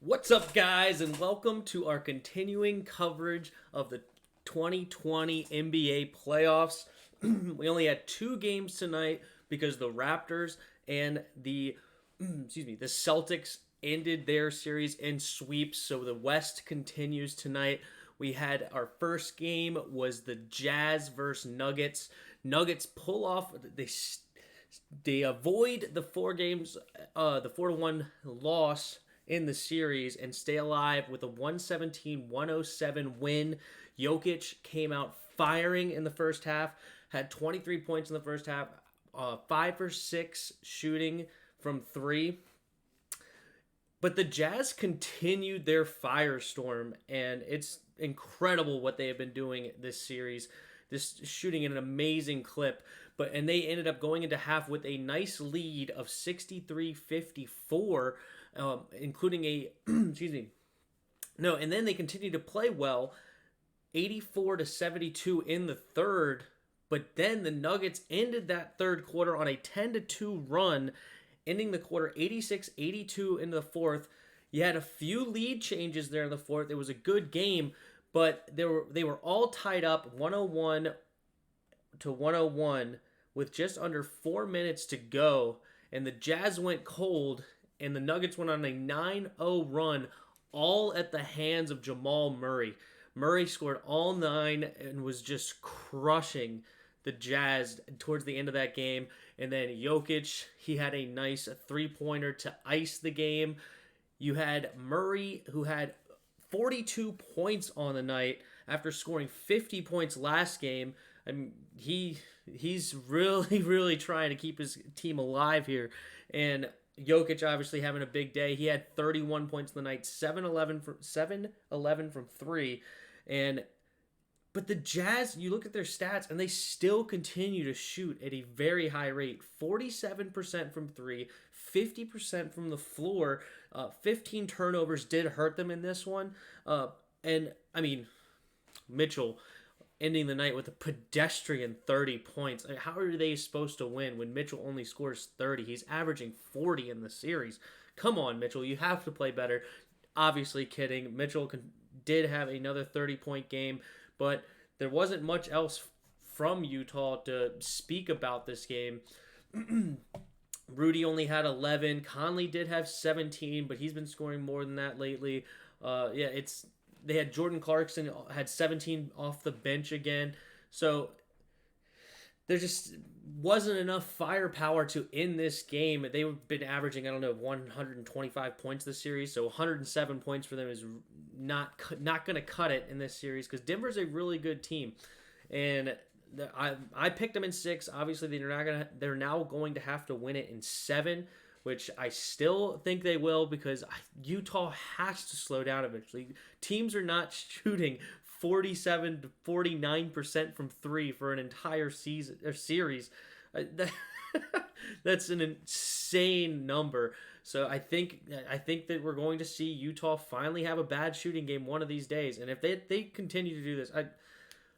What's up, guys, and welcome to our continuing coverage of the 2020 NBA playoffs. We only had two games tonight because the Raptors and the the Celtics ended their series in sweeps, so the West continues tonight. We had our first game was the Jazz versus Nuggets. Nuggets pull off they avoid the the 4-1 loss in the series and stay alive with a 117-107 win. Jokic came out firing in the first half, had 23 points in the first half, 5 for 6 shooting from 3. But the Jazz continued their firestorm, and it's incredible what they have been doing this series. This shooting at an amazing clip, and they ended up going into half with a nice lead of 63-54, including a and then they continued to play well, 84-72 in the third. But then the Nuggets ended that third quarter on a 10-2 run, ending the quarter 86-82 into the fourth. You had a few lead changes there in the fourth. It was a good game, but they were all tied up 101-101 with just under 4 minutes to go, and the Jazz went cold, and the Nuggets went on a 9-0 run, all at the hands of Jamal Murray. Murray scored all 9 and was just crushing the Jazz towards the end of that game. And then Jokic, he had a nice three-pointer to ice the game. You had Murray, who had 42 points on the night after scoring 50 points last game. I mean, he's really trying to keep his team alive here. And Jokic obviously having a big day. He had 31 points in the night, 7-11 from 3. But the Jazz, you look at their stats, and they still continue to shoot at a very high rate. 47% from 3, 50% from the floor. 15 turnovers did hurt them in this one. Mitchell ending the night with a pedestrian 30 points. How are they supposed to win when Mitchell only scores 30? He's averaging 40 in the series. Come on, Mitchell. You have to play better. Obviously kidding. Mitchell did have another 30-point game, but there wasn't much else from Utah to speak about this game. Rudy only had 11. Conley did have 17, but he's been scoring more than that lately. They had Jordan Clarkson had 17 off the bench again. So there just wasn't enough firepower to end this game. They've been averaging, 125 points this series. So 107 points for them is not going to cut it in this series because Denver's a really good team. And I picked them in 6. Obviously, they're now going to have to win it in 7, which I still think they will because Utah has to slow down eventually. Teams are not shooting 47 to 49% from 3 for an entire season or series. That's an insane number. So I think that we're going to see Utah finally have a bad shooting game one of these days. And if they continue to do this,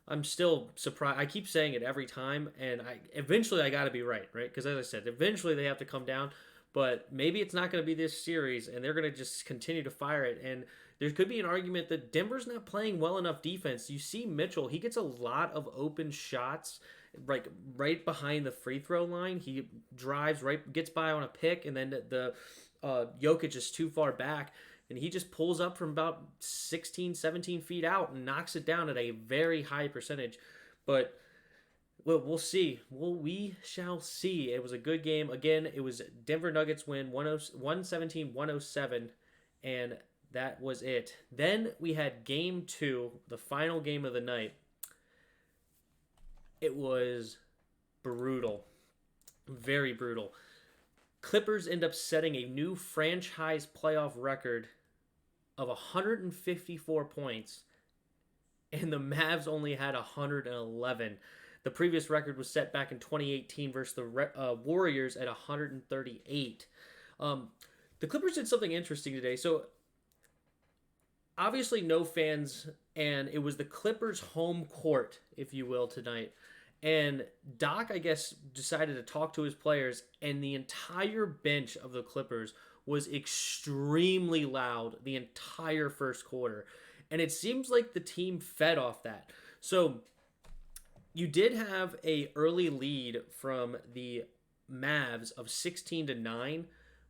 I'm still surprised. I keep saying it every time, and eventually I got to be right? Because as I said, eventually they have to come down. But maybe it's not going to be this series, and they're going to just continue to fire it. And there could be an argument that Denver's not playing well enough defense. You see Mitchell, he gets a lot of open shots, like right behind the free throw line. He drives right, gets by on a pick, and then the Jokic is too far back, and he just pulls up from about 16, 17 feet out and knocks it down at a very high percentage. But we'll see. We shall see. It was a good game. Again, it was Denver Nuggets win 117-107, and that was it. Then we had game 2, the final game of the night. It was brutal. Very brutal. Clippers end up setting a new franchise playoff record of 154 points, and the Mavs only had 111. The previous record was set back in 2018 versus the Warriors at 138. The Clippers did something interesting today. So, obviously, no fans, and it was the Clippers' home court, if you will, tonight. And Doc, I guess, decided to talk to his players, and the entire bench of the Clippers was extremely loud the entire first quarter. And it seems like the team fed off that. So you did have a early lead from the Mavs of 16-9,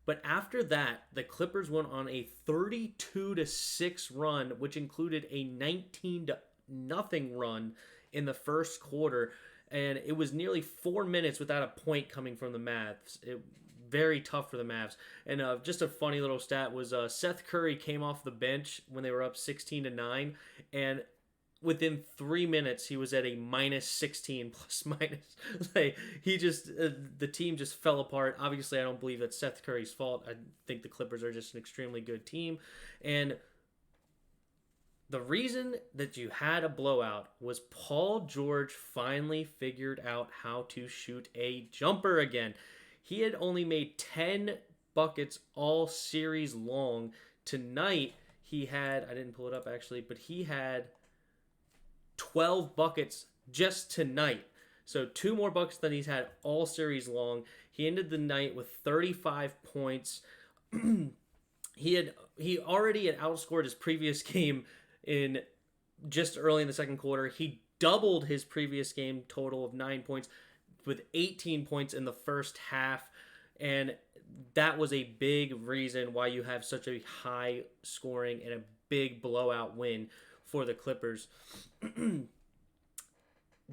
but after that, the Clippers went on a 32-6 run, which included a 19-0 run in the first quarter, and it was nearly 4 minutes without a point coming from the Mavs. Very tough for the Mavs. And just a funny little stat was Seth Curry came off the bench when they were up 16-9, and within 3 minutes he was at a -16 plus minus. Like he just the team just fell apart. Obviously, I don't believe that's Seth Curry's fault. I think the Clippers are just an extremely good team, and the reason that you had a blowout was Paul George finally figured out how to shoot a jumper again. He had only made 10 buckets all series long. Tonight, he had, I didn't pull it up actually, but he had 12 buckets just tonight. So 2 more buckets than he's had all series long. He ended the night with 35 points. He already had outscored his previous game in just early in the second quarter. He doubled his previous game total of 9 points with 18 points in the first half, and that was a big reason why you have such a high scoring and a big blowout win for the Clippers.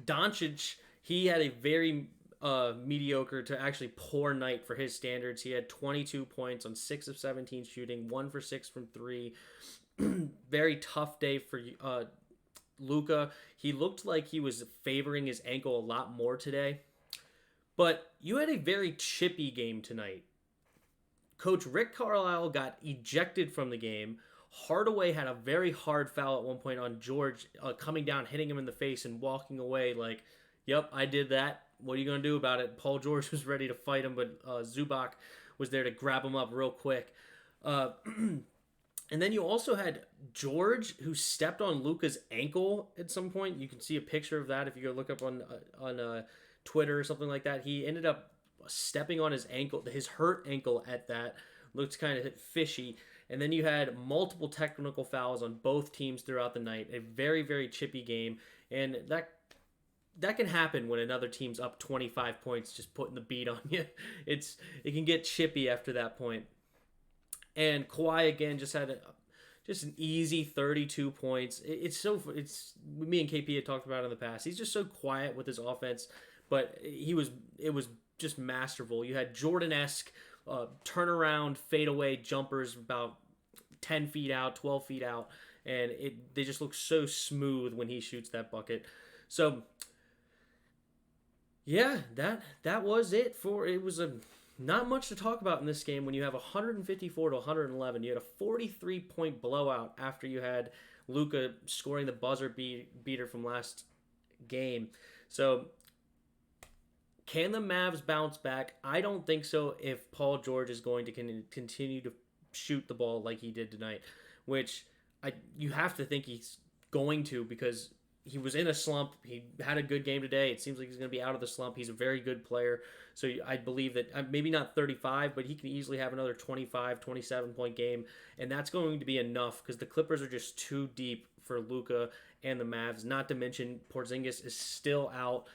Doncic, he had a very mediocre to actually poor night for his standards. He had 22 points on 6 of 17 shooting, 1 for 6 from 3. Very tough day for Luka. He looked like he was favoring his ankle a lot more today. But you had a very chippy game tonight. Coach Rick Carlisle got ejected from the game. Hardaway had a very hard foul at one point on George, coming down, hitting him in the face, and walking away like, yep, I did that. What are you going to do about it? Paul George was ready to fight him, but Zubac was there to grab him up real quick. And then you also had George, who stepped on Luka's ankle at some point. You can see a picture of that if you go look up on Twitter or something like that. He ended up stepping on his ankle, his hurt ankle at that. Looked kind of fishy. And then you had multiple technical fouls on both teams throughout the night. A very, very chippy game. And that can happen when another team's up 25 points, just putting the beat on you. It can get chippy after that point. And Kawhi again just had an easy 32 points. It's me and KP had talked about it in the past. He's just so quiet with his offense, but it was just masterful. You had Jordan-esque turnaround fadeaway jumpers about 10 feet out, 12 feet out, and they just look so smooth when he shoots that bucket. So yeah, that was it for it was a not much to talk about in this game when you have 154-111. You had a 43-point blowout after you had Luka scoring the buzzer beater from last game. So can the Mavs bounce back? I don't think so if Paul George is going to continue to shoot the ball like he did tonight, which you have to think he's going to, because he was in a slump. He had a good game today. It seems like he's going to be out of the slump. He's a very good player. So I believe that maybe not 35, but he can easily have another 25, 27-point game. And that's going to be enough because the Clippers are just too deep for Luka and the Mavs. Not to mention Porzingis is still out.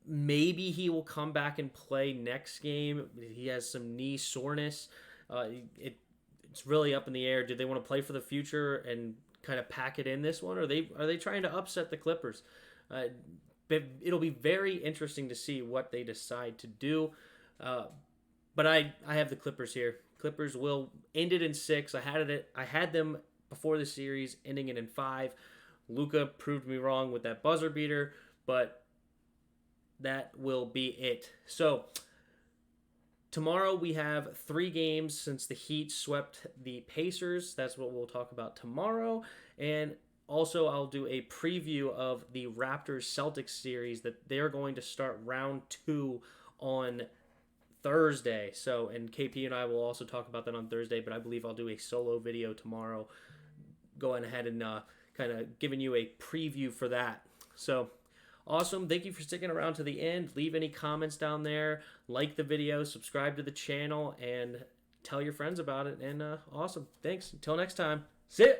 Maybe he will come back and play next game. He has some knee soreness. It's really up in the air. Do they want to play for the future and kind of pack it in this one? Or are they trying to upset the Clippers? It'll be very interesting to see what they decide to do. But I have the Clippers here. Clippers will end it in 6. I had them before the series ending it in 5. Luka proved me wrong with that buzzer beater, but that will be it. So tomorrow we have 3 games since the Heat swept the Pacers. That's what we'll talk about tomorrow. And also I'll do a preview of the Raptors-Celtics series that they're going to start round 2 on Thursday. So, and KP and I will also talk about that on Thursday, but I believe I'll do a solo video tomorrow going ahead and kind of giving you a preview for that. So awesome. Thank you for sticking around to the end. Leave any comments down there. Like the video, subscribe to the channel, and tell your friends about it. And awesome. Thanks. Until next time. See ya.